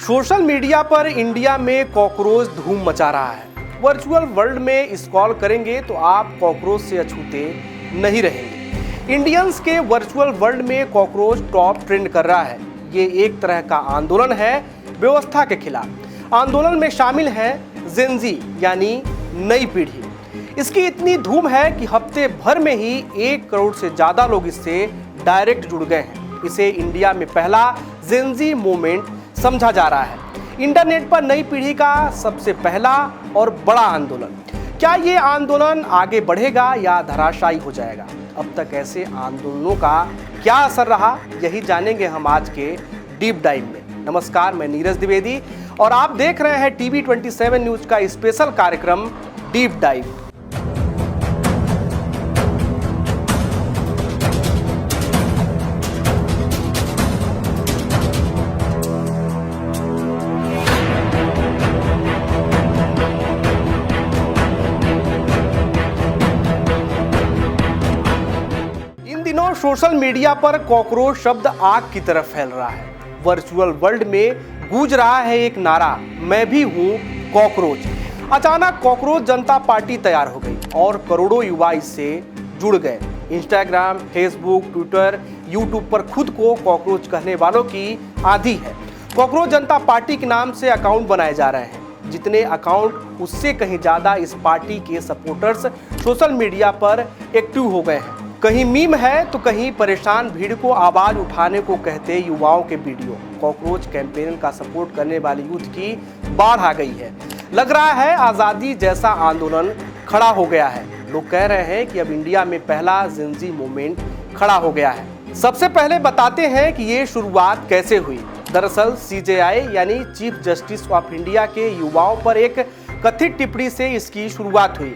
Social media पर India में cockroach धूम मचा रहा है। वर्चुअल वर्ल्ड में स्क्रॉल करेंगे तो आप कॉकरोच से अछूते नहीं रहेंगे। इंडियंस के वर्चुअल वर्ल्ड में कॉकरोच टॉप ट्रेंड कर रहा है। ये एक तरह का आंदोलन है व्यवस्था के खिलाफ। आंदोलन में शामिल है जेनजी यानी नई पीढ़ी। इसकी इतनी धूम है कि हफ्ते भर में ही 1 करोड़ से ज्यादा लोग इससे डायरेक्ट जुड़ गए हैं। इसे इंडिया में पहला जेनजी मूवमेंट समझा जा रहा है। इंटरनेट पर नई पीढ़ी का सबसे पहला और बड़ा आंदोलन। क्या ये आंदोलन आगे बढ़ेगा या धराशायी हो जाएगा? अब तक ऐसे आंदोलनों का क्या असर रहा, यही जानेंगे हम आज के डीप डाइव में। नमस्कार, मैं नीरज द्विवेदी और आप देख रहे हैं टीवी 27 न्यूज का स्पेशल कार्यक्रम डीप डाइव। सोशल मीडिया पर कॉकरोच शब्द आग की तरफ फैल रहा है। वर्चुअल वर्ल्ड में गूंज रहा है एक नारा, मैं भी हूं कॉकरोच। अचानक कॉकरोच जनता पार्टी तैयार हो गई और करोड़ों युवा इससे जुड़ गए। इंस्टाग्राम, फेसबुक, ट्विटर, यूट्यूब पर खुद को कॉकरोच कहने वालों की आंधी है। कॉकरोच जनता पार्टी के नाम से अकाउंट बनाए जा रहे हैं। जितने अकाउंट, उससे कहीं ज्यादा इस पार्टी के सपोर्टर्स सोशल मीडिया पर एक्टिव हो गए हैं। कहीं मीम है तो कहीं परेशान भीड़ को आवाज उठाने को कहते युवाओं के वीडियो। कॉकरोच कैंपेन का सपोर्ट करने वाले यूथ की बाढ़ आ गई है। लग रहा है आजादी जैसा आंदोलन खड़ा हो गया है। लोग कह रहे हैं कि अब इंडिया में पहला जेनजी मूवमेंट खड़ा हो गया है। सबसे पहले बताते हैं कि ये शुरुआत कैसे हुई। दरअसल CJI यानी चीफ जस्टिस ऑफ इंडिया के युवाओं पर एक कथित टिप्पणी से इसकी शुरुआत हुई।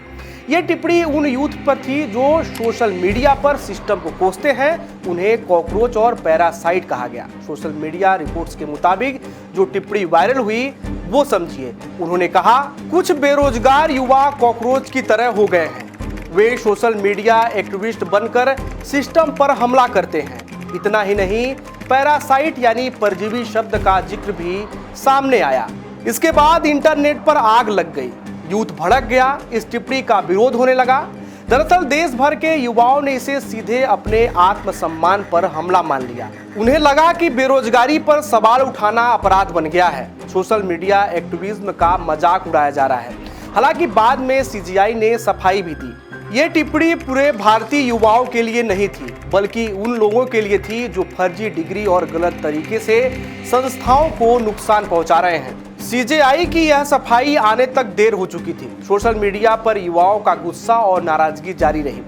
ये टिप्पणी उन यूथ पर थी जो सोशल मीडिया पर सिस्टम को कोसते हैं। उन्हें कॉकरोच और पैरासाइट कहा गया। सोशल मीडिया रिपोर्ट्स के मुताबिक जो टिप्पणी वायरल हुई वो समझिए। उन्होंने कहा, कुछ बेरोजगार युवा कॉकरोच की तरह हो गए हैं। वे सोशल मीडिया एक्टिविस्ट बनकर सिस्टम पर हमला करते हैं। इतना ही नहीं, पैरासाइट यानी परजीवी शब्द का जिक्र भी सामने आया। इसके बाद इंटरनेट पर आग लग गई। यूथ भड़क गया। इस टिप्पणी का विरोध होने लगा। दरअसल देश भर के युवाओं ने इसे सीधे अपने आत्मसम्मान पर हमला मान लिया। उन्हें लगा कि बेरोजगारी पर सवाल उठाना अपराध बन गया है। सोशल मीडिया एक्टिविज्म का मजाक उड़ाया जा रहा है। हालांकि बाद में CJI ने सफाई भी दी। ये टिप्पणी पूरे भारतीय युवाओं के लिए नहीं थी, बल्कि उन लोगों के लिए थी जो फर्जी डिग्री और गलत तरीके से संस्थाओं को नुकसान पहुंचा रहे हैं। CJI की यह सफाई आने तक देर हो चुकी थी। सोशल मीडिया पर युवाओं का गुस्सा और नाराजगी जारी रही।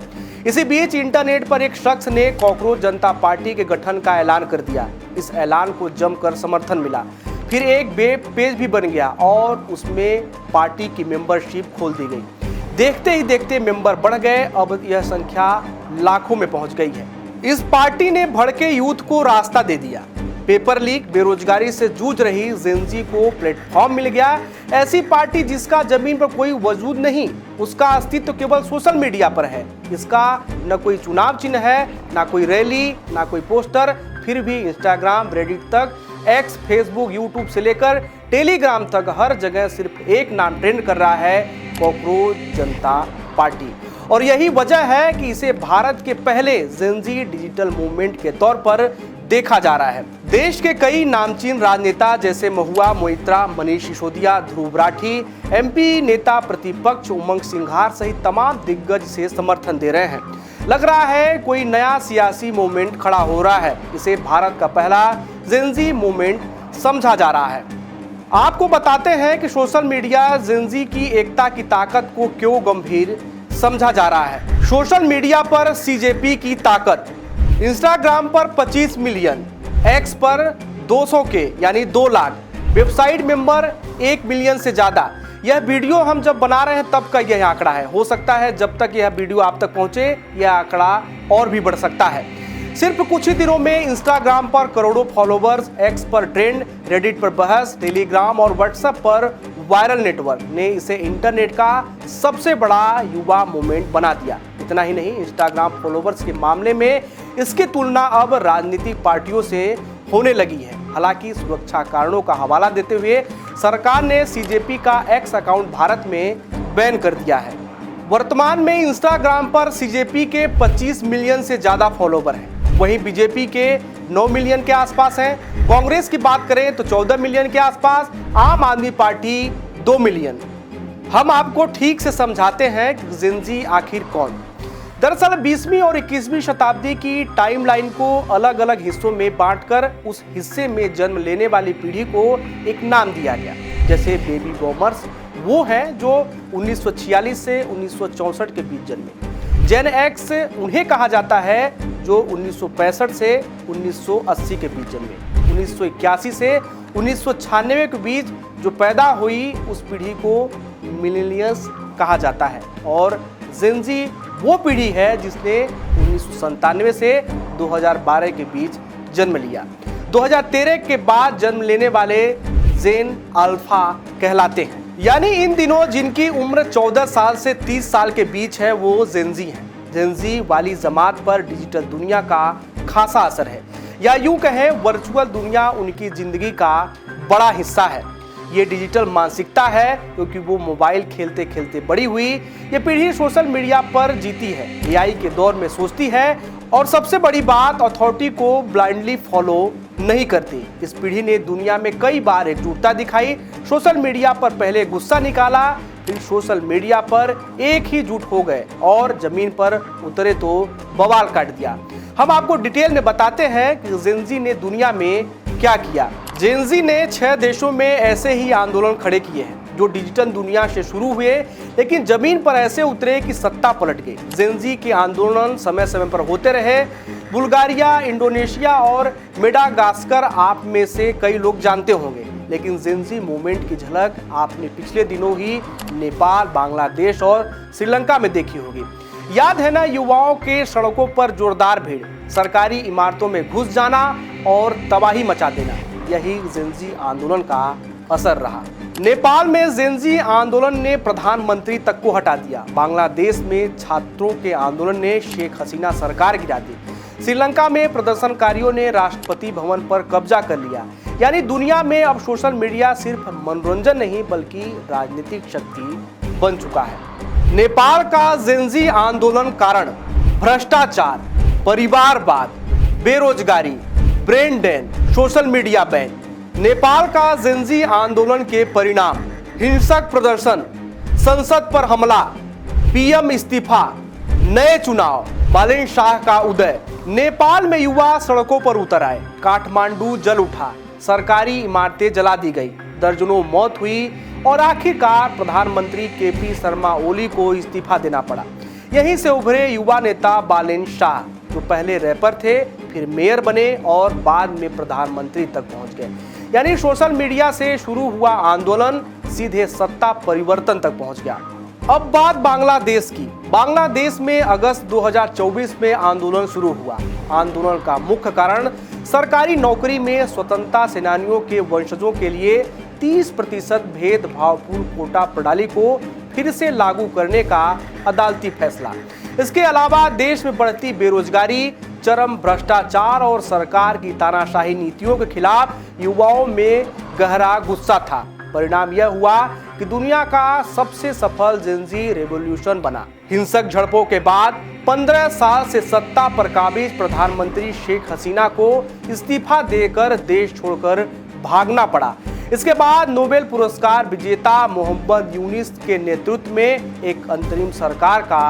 इसी बीच इंटरनेट पर एक शख्स ने कॉकरोच जनता पार्टी के गठन का ऐलान कर दिया। इस ऐलान को जमकर समर्थन मिला। फिर एक वेब पेज भी बन गया और उसमें पार्टी की मेंबरशिप खोल दी गई। देखते ही देखते मेंबर बढ़ गए। अब यह संख्या लाखों में पहुंच गई है। इस पार्टी ने भड़के यूथ को रास्ता दे दिया। पेपर लीक, बेरोजगारी से जूझ रही जेनजी को प्लेटफॉर्म मिल गया। ऐसी पार्टी जिसका जमीन पर कोई वजूद नहीं, उसका अस्तित्व केवल सोशल मीडिया पर है। इसका न कोई चुनाव चिन्ह है, ना कोई रैली, ना कोई पोस्टर, फिर भी इंस्टाग्राम, रेडिट तक, एक्स, फेसबुक, यूट्यूब से लेकर टेलीग्राम तक हर जगह सिर्फ एक नाम ट्रेंड कर रहा है, कॉकरोच जनता पार्टी। और यही वजह है कि इसे भारत के पहले जेनजी डिजिटल मूवमेंट के तौर पर देखा जा रहा है। देश के कई नामचीन राजनेता जैसे महुआ मोइत्रा, मनीष सिसोदिया, ध्रुव राठी, MP नेता प्रतिपक्ष उमंग सिंघार सहित तमाम दिग्गज से समर्थन दे रहे हैं। लग रहा है कोई नया सियासी मूवमेंट खड़ा हो रहा है। इसे भारत का पहला जेनजी मूवमेंट समझा जा रहा है। आपको बताते हैं कि सोशल मीडिया जेनजी की एकता की ताकत को क्यों गंभीर समझा जा रहा है। सोशल मीडिया पर CJP की ताकत। इंस्टाग्राम पर 25 मिलियन, एक्स पर 200 के यानी 2 लाख, वेबसाइट मेंबर 1 मिलियन से ज्यादा। यह वीडियो हम जब बना रहे हैं तब का यह आंकड़ा है। हो सकता है जब तक यह वीडियो आप तक पहुंचे यह आंकड़ा और भी बढ़ सकता है। सिर्फ कुछ ही दिनों में इंस्टाग्राम पर करोड़ों फॉलोवर्स, एक्स पर ट्रेंड, रेडिट पर बहस, टेलीग्राम और व्हाट्सएप पर वायरल नेटवर्क ने इसे इंटरनेट का सबसे बड़ा युवा मूवमेंट बना दिया। इतना ही नहीं, इंस्टाग्राम फॉलोवर्स के मामले में इसकी तुलना अब राजनीतिक पार्टियों से होने लगी है। हालांकि सुरक्षा कारणों का हवाला देते हुए सरकार ने सीजेपी का एक्स अकाउंट भारत में बैन कर दिया है। वर्तमान में इंस्टाग्राम पर सीजेपी के 25 मिलियन से ज्यादा फॉलोवर हैं। वहीं बीजेपी के 9 मिलियन के आसपास हैं। कांग्रेस की बात करें तो 14 मिलियन के आसपास, आम आदमी पार्टी 2 मिलियन। हम आपको ठीक से समझाते हैं कि जेन ज़ी आखिर कौन। दरअसल 20वीं और 21वीं शताब्दी की टाइमलाइन को अलग अलग हिस्सों में बांटकर उस हिस्से में जन्म लेने वाली पीढ़ी को एक नाम दिया गया। जैसे बेबी बूमर्स वो हैं जो 1946 से 1964 के बीच जन्मे। जेन एक्स उन्हें कहा जाता है जो 1965 से 1980 के बीच जन्मे। 1981 से 1996 के बीच जो पैदा हुई उस पीढ़ी को मिलेनियल्स कहा जाता है। और जेन ज़ी वो पीढ़ी है जिसने 1997 से 2012 के बीच जन्म लिया। 2013 के बाद जन्म लेने वाले जेन अल्फा कहलाते हैं। यानी इन दिनों जिनकी उम्र 14 साल से 30 साल के बीच है वो जेन ज़ी हैं। जेन ज़ी वाली जमात पर डिजिटल दुनिया का खासा असर है, या यूं कहें वर्चुअल दुनिया उनकी जिंदगी का बड़ा हिस्सा है। ये डिजिटल मानसिकता है क्योंकि वो मोबाइल खेलते खेलते बड़ी हुई। ये पीढ़ी सोशल मीडिया पर जीती है, एआई के दौर में सोचती है और सबसे बड़ी बात अथॉरिटी को ब्लाइंडली फॉलो नहीं करती। इस पीढ़ी ने दुनिया में कई बार एकजुटता दिखाई। सोशल मीडिया पर पहले गुस्सा निकाला, फिर सोशल मीडिया पर एक ही जुट हो गए और जमीन पर उतरे तो बवाल काट दिया। हम आपको डिटेल में बताते हैं कि जेन ज़ी ने दुनिया में क्या किया। जेन ज़ी ने 6 देशों में ऐसे ही आंदोलन खड़े किए हैं जो डिजिटल दुनिया से शुरू हुए लेकिन जमीन पर ऐसे उतरे कि सत्ता पलट गई। जेन ज़ी के आंदोलन समय समय पर होते रहे। बुल्गारिया, इंडोनेशिया और मेडागास्कर आप में से कई लोग जानते होंगे, लेकिन जेन ज़ी मूवमेंट की झलक आपने पिछले दिनों ही नेपाल, बांग्लादेश और श्रीलंका में देखी होगी। याद है ना, युवाओं के सड़कों पर जोरदार भीड़, सरकारी इमारतों में घुस जाना और तबाही मचा देना, यही जेन ज़ी आंदोलन का असर रहा। नेपाल में जेन ज़ी आंदोलन ने प्रधानमंत्री तक को हटा दिया। बांग्लादेश में छात्रों के आंदोलन ने शेख हसीना सरकार गिरा दी। श्रीलंका में प्रदर्शनकारियों ने राष्ट्रपति भवन पर कब्जा कर लिया। यानी दुनिया में अब सोशल मीडिया सिर्फ मनोरंजन नहीं बल्कि राजनीतिक शक्ति बन चुका है। नेपाल का जेन ज़ी आंदोलन कारण भ्रष्टाचार, परिवारवाद, बेरोजगारी, brain drain, social media ban. Nepal का जेन ज़ी आंदोलन के परिणाम: हिंसक प्रदर्शन, संसद पर हमला, पीएम इस्तीफा, नए चुनाव, बालेन शाह का उदय। नेपाल में युवा सड़कों पर उतर आए, काठमांडू जल उठा, सरकारी इमारतें जला दी गई, दर्जनों मौत हुई और आखिरकार प्रधानमंत्री केपी शर्मा ओली को इस्तीफा देना पड़ा। यहीं से उभरे युवा नेता बालेन शाह, जो पहले रैपर थे, फिर मेयर बने और बाद में प्रधानमंत्री तक पहुंच गए। यानी सोशल मीडिया से शुरू हुआ आंदोलन सीधे सत्ता परिवर्तन तक पहुंच गया। अब बात बांग्लादेश की। बांग्लादेश में अगस्त 2024 में आंदोलन शुरू हुआ। आंदोलन का मुख्य कारण सरकारी नौकरी में स्वतंत्रता सेनानियों के वंशजों के लिए 30% भेदभावपूर्ण कोटा प्रणाली को फिर से लागू करने का अदालती फैसला। इसके अलावा देश में बढ़ती बेरोजगारी, चरम भ्रष्टाचार और सरकार की तानाशाही नीतियों के खिलाफ युवाओं में गहरा गुस्सा था। परिणाम यह हुआ कि दुनिया का सबसे सफल जेन ज़ी रेवोल्यूशन बना। हिंसक झड़पों के बाद 15 साल से सत्ता पर काबिज प्रधानमंत्री शेख हसीना को इस्तीफा देकर देश छोड़कर भागना पड़ा। इसके बाद नोबेल पुरस्कार विजेता मोहम्मद यूनिस के नेतृत्व में एक अंतरिम सरकार का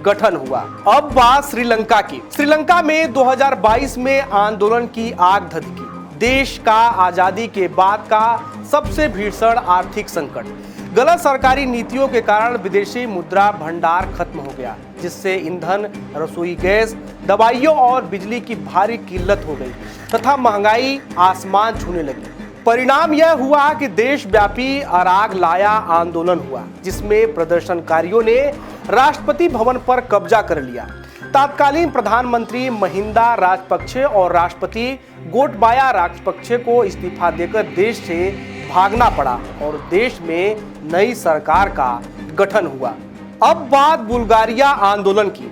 गठन हुआ। अब बात श्रीलंका की। श्रीलंका में 2022 में आंदोलन की आग धधकी। देश का आजादी के बाद का सबसे भीषण आर्थिक संकट। गलत सरकारी नीतियों के कारण विदेशी मुद्रा भंडार खत्म हो गया, जिससे ईंधन, रसोई गैस, दवाइयों और बिजली की भारी किल्लत हो गई तथा महंगाई आसमान छूने लगी। परिणाम यह हुआ कि देशव्यापी अराग लाया आंदोलन हुआ, जिसमें प्रदर्शनकारियों ने राष्ट्रपति भवन पर कब्जा कर लिया। तत्कालीन प्रधानमंत्री महिंदा राजपक्षे और राष्ट्रपति गोटबाया राजपक्षे को इस्तीफा देकर देश से भागना पड़ा और देश में नई सरकार का गठन हुआ। अब बात बुल्गारिया आंदोलन की।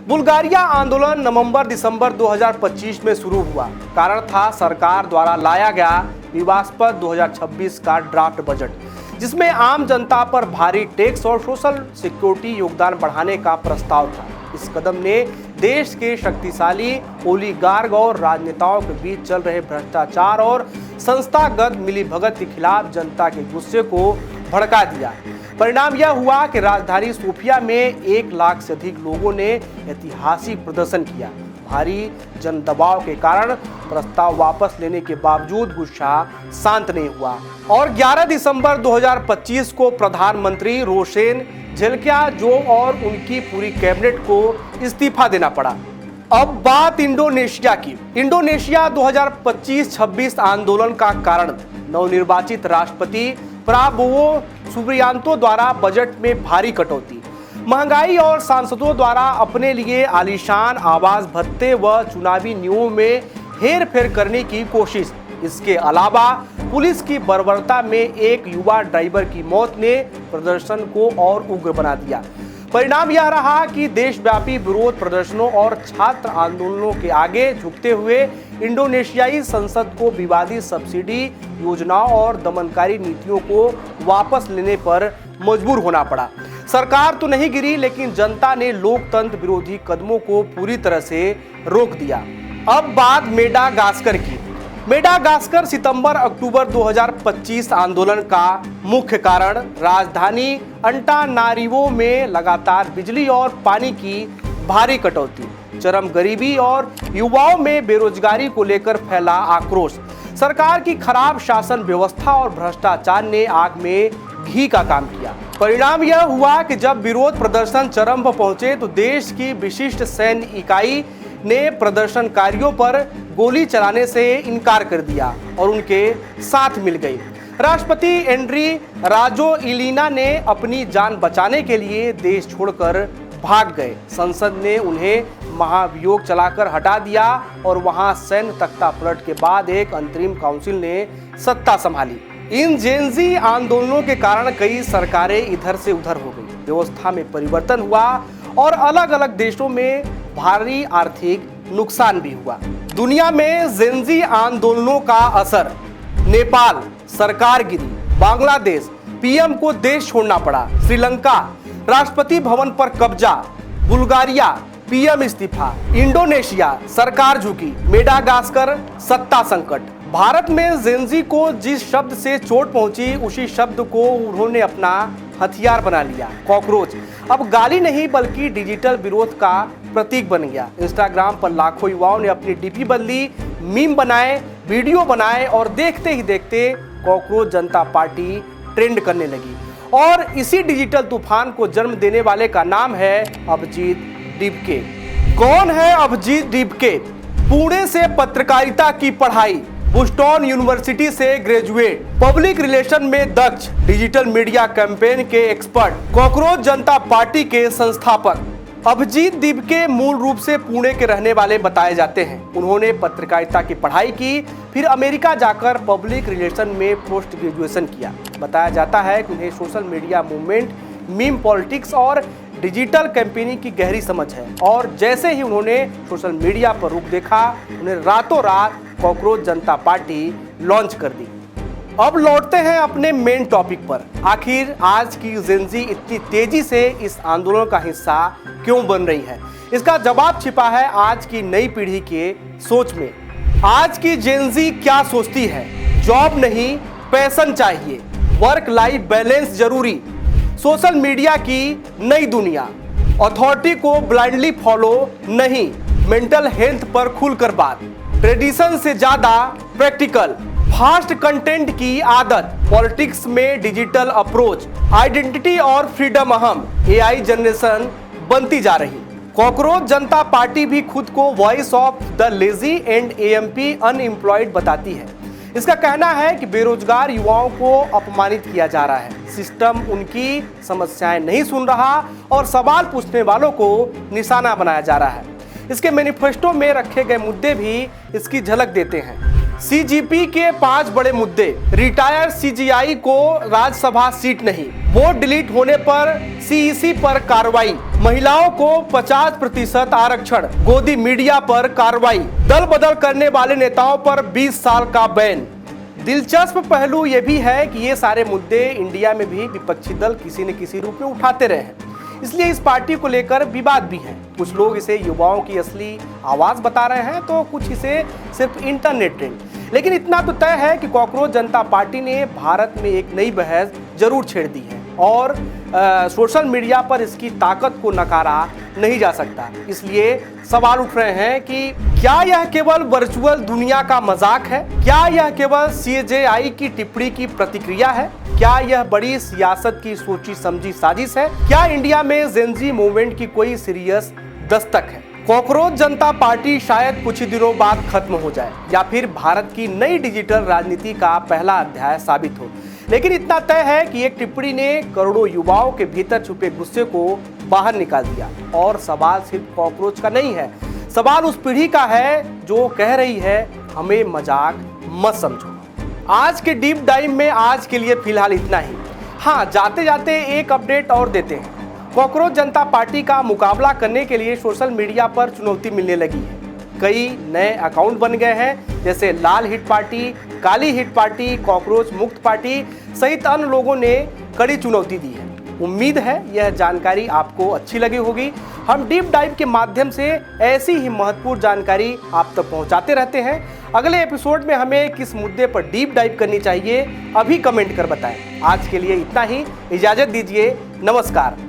बुल्गारिया आंदोलन नवंबर-दिसंबर 2025 में शुरू हुआ। कारण था सरकार द्वारा लाया गया विवादास्पद 2026 का ड्राफ्ट बजट, जिसमें आम जनता पर भारी टैक्स और सोशल सिक्योरिटी योगदान बढ़ाने का प्रस्ताव था। इस कदम ने देश के शक्तिशाली ओलिगार्क और राजनेताओं के बीच चल रहे भ्रष्टाचार और संस्थागत मिलीभगत के खिलाफ जनता के गुस्से को भड़का दिया। परिणाम यह हुआ कि राजधानी सोफिया में 1 लाख से अधिक लोगों ने ऐतिहासिक प्रदर्शन किया। भारी जन दबाव के कारण प्रस्ताव वापस लेने के बावजूद गुस्सा शांत नहीं हुआ और 11 दिसंबर 2025 को प्रधानमंत्री रोशेन झेलक्याजोव और उनकी पूरी कैबिनेट को इस्तीफा देना पड़ा। अब बात इंडोनेशिया की। इंडोनेशिया 2025-26 आंदोलन का कारण नवनिर्वाचित राष्ट्रपति प्राबोवो सुबियांतो द्वारा बजट में भारी कटौती, महंगाई और सांसदों द्वारा अपने लिए आलीशान आवास भत्ते व चुनावी नियमों में हेरफेर करने की कोशिश। इसके अलावा पुलिस की बर्बरता में एक युवा ड्राइवर की मौत ने प्रदर्शन को और उग्र बना दिया। परिणाम यह रहा कि देशव्यापी विरोध प्रदर्शनों और छात्र आंदोलनों के आगे झुकते हुए इंडोनेशियाई संसद को विवादित सब्सिडी योजनाओं और दमनकारी नीतियों को वापस लेने पर मजबूर होना पड़ा। सरकार तो नहीं गिरी, लेकिन जनता ने लोकतंत्र विरोधी कदमों को पूरी तरह से रोक दिया। अब बात मेडागास्कर की। मेडागास्कर सितंबर-अक्टूबर 2025 आंदोलन का मुख्य कारण राजधानी अंटानारिवो में लगातार बिजली और पानी की भारी कटौती, चरम गरीबी और युवाओं में बेरोजगारी को लेकर फैला आक्रोश, सरकार की खराब शासन व्यवस्था और भ्रष्टाचार ने आग में घी का काम किया। परिणाम यह हुआ कि जब विरोध प्रदर्शन चरम पर पहुंचे तो देश की विशिष्ट सैन्य इकाई ने प्रदर्शनकारियों पर गोली चलाने से इनकार कर दिया और उनके साथ मिल गई। राष्ट्रपति एंड्री राजोइलिना ने अपनी जान बचाने के लिए देश छोड़कर भाग गए। संसद ने उन्हें महाभियोग चलाकर हटा दिया और वहां सैन्य तख्तापलट के बाद एक अंतरिम काउंसिल ने सत्ता संभाली। इन जेनजी आंदोलनों के कारण कई सरकारें इधर से उधर हो गई, व्यवस्था में परिवर्तन हुआ और अलग अलग देशों में भारी आर्थिक नुकसान भी हुआ। दुनिया में जेनजी आंदोलनों का असर, नेपाल सरकार गिरी, बांग्लादेश पीएम को देश छोड़ना पड़ा, श्रीलंका राष्ट्रपति भवन पर कब्जा, बुल्गारिया पीएम इस्तीफा, इंडोनेशिया सरकार झुकी, मेडागास्कर सत्ता संकट। भारत में जेनजी को जिस शब्द से चोट पहुंची उसी शब्द को उन्होंने अपना हथियार बना लिया, कॉकरोच। अब गाली नहीं बल्कि डिजिटल विरोध का प्रतीक बन गया। इंस्टाग्राम पर लाखों युवाओं ने अपनी डीपी बदली, मीम बनाए, वीडियो बनाए और देखते ही देखते कॉकरोच जनता पार्टी ट्रेंड करने लगी। और इसी डिजिटल तूफान को जन्म देने वाले का नाम है अभिजीत डिबके। कौन है अभिजीत डिबके? पुणे से पत्रकारिता की पढ़ाई, बोस्टन यूनिवर्सिटी से ग्रेजुएट, पब्लिक रिलेशन में दक्ष, डिजिटल मीडिया कैंपेन के एक्सपर्ट, कॉकरोच जनता पार्टी के संस्थापक। अभिजीत डिबके मूल रूप से पुणे के रहने वाले बताए जाते हैं। उन्होंने पत्रकारिता की पढ़ाई की, फिर अमेरिका जाकर पब्लिक रिलेशन में पोस्ट ग्रेजुएशन किया। बताया जाता है कि उन्हें social media movement, meme politics और डिजिटल कैंपेनिंग की गहरी समझ है और जैसे ही उन्होंने सोशल मीडिया पर रुख देखा, उन्हें रातों रात कॉकरोच जनता पार्टी लॉन्च कर दी। अब लौटते हैं अपने मेन टॉपिक पर। आखिर आज की जेनजी इतनी तेजी से इस आंदोलन का हिस्सा क्यों बन रही है? इसका जवाब छिपा है आज की नई पीढ़ी के सोच में। आज की जेनजी क्या सोचती है? जॉब नहीं, पैशन चाहिए, वर्क लाइफ बैलेंस जरूरी, सोशल मीडिया की नई दुनिया, अथॉरिटी को ब्लाइंडली फॉलो नहीं, मेंटल हेल्थ पर खुलकर बात, ट्रेडिशन से ज्यादा प्रैक्टिकल, फास्ट कंटेंट की आदत, पॉलिटिक्स में डिजिटल अप्रोच, आइडेंटिटी और फ्रीडम अहम, एआई जनरेशन बनती जा रही। कॉकरोच जनता पार्टी भी खुद को voice of the lazy and AMP unemployed बताती है। इसका कहना है कि बेरोजगार युवाओं को अपमानित किया जा रहा है, सिस्टम उनकी समस्याएं नहीं सुन रहा और सवाल पूछने वालों को निशाना बनाया जा रहा है। इसके मैनिफेस्टो में रखे गए मुद्दे भी इसकी झलक देते हैं। सीजीपी के 5 बड़े मुद्दे, रिटायर सीजीआई को राज्यसभा सीट नहीं, वोट डिलीट होने पर सीईसी पर कार्रवाई, महिलाओं को 50% आरक्षण, गोदी मीडिया पर कार्रवाई, दल बदल करने वाले नेताओं पर 20 साल का बैन। दिलचस्प पहलू यह भी है कि ये सारे मुद्दे इंडिया में भी विपक्षी दल किसी न किसी रूप में उठाते रहे हैं, इसलिए इस पार्टी को लेकर विवाद भी है। कुछ लोग इसे युवाओं की असली आवाज बता रहे हैं तो कुछ इसे सिर्फ इंटरनेट ट्रेंड। लेकिन इतना तो तय है कि कॉकरोच जनता पार्टी ने भारत में एक नई बहस जरूर छेड़ दी है और सोशल मीडिया पर इसकी ताकत को नकारा नहीं जा सकता। इसलिए सवाल उठ रहे हैं कि क्या यह केवल वर्चुअल दुनिया का मजाक है? क्या यह केवल CJI की टिप्पणी की प्रतिक्रिया है? क्या यह बड़ी सियासत की सोची समझी साजिश है? क्या इंडिया में जेनजी मूवमेंट की कोई सीरियस दस्तक है? कॉकरोच जनता पार्टी शायद कुछ ही दिनों बाद खत्म हो जाए या फिर भारत की नई डिजिटल राजनीति का पहला अध्याय साबित हो। लेकिन इतना तय है कि एक टिप्पणी ने करोड़ों युवाओं के भीतर छुपे गुस्से को बाहर निकाल दिया। और सवाल सिर्फ कॉकरोच का नहीं है, सवाल उस पीढ़ी का है जो कह रही है हमें मजाक मत समझो। आज के डीप डाइव में आज के लिए फिलहाल इतना ही। हाँ, जाते जाते एक अपडेट और देते हैं। कॉकरोच जनता पार्टी का मुकाबला करने के लिए सोशल मीडिया पर चुनौती मिलने लगी है। कई नए अकाउंट बन गए हैं, जैसे लाल हिट पार्टी, काली हिट पार्टी, कॉकरोच मुक्त पार्टी सहित अन्य लोगों ने कड़ी चुनौती दी है। उम्मीद है यह जानकारी आपको अच्छी लगी होगी। हम डीप डाइव के माध्यम से ऐसी ही महत्वपूर्ण जानकारी आप तक पहुंचाते रहते हैं। अगले एपिसोड में हमें किस मुद्दे पर डीप डाइव करनी चाहिए अभी कमेंट कर बताएं। आज के लिए इतना ही, इजाजत दीजिए, नमस्कार।